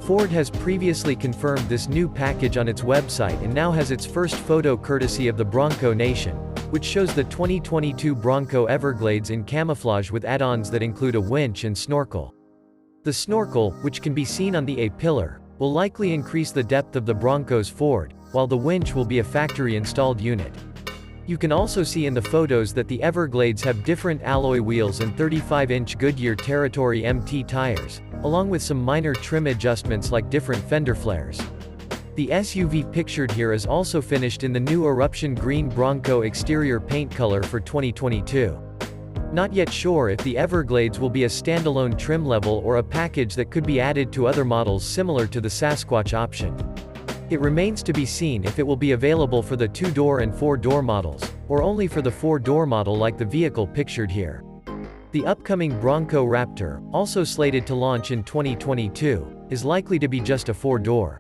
Ford has previously confirmed this new package on its website and now has its first photo courtesy of the Bronco Nation, which shows the 2022 Bronco Everglades in camouflage with add-ons that include a winch and snorkel. The snorkel, which can be seen on the A-pillar, will likely increase the depth of the Bronco's Ford, while the winch will be a factory-installed unit. You can also see in the photos that the Everglades have different alloy wheels and 35-inch Goodyear Territory MT tires, along with some minor trim adjustments like different fender flares. The SUV pictured here is also finished in the new Eruption Green Bronco exterior paint color for 2022. Not yet sure if the Everglades will be a standalone trim level or a package that could be added to other models similar to the Sasquatch option. It remains to be seen if it will be available for the 2-door and 4-door models, or only for the 4-door model like the vehicle pictured here. The upcoming Bronco Raptor, also slated to launch in 2022, is likely to be just a 4-door.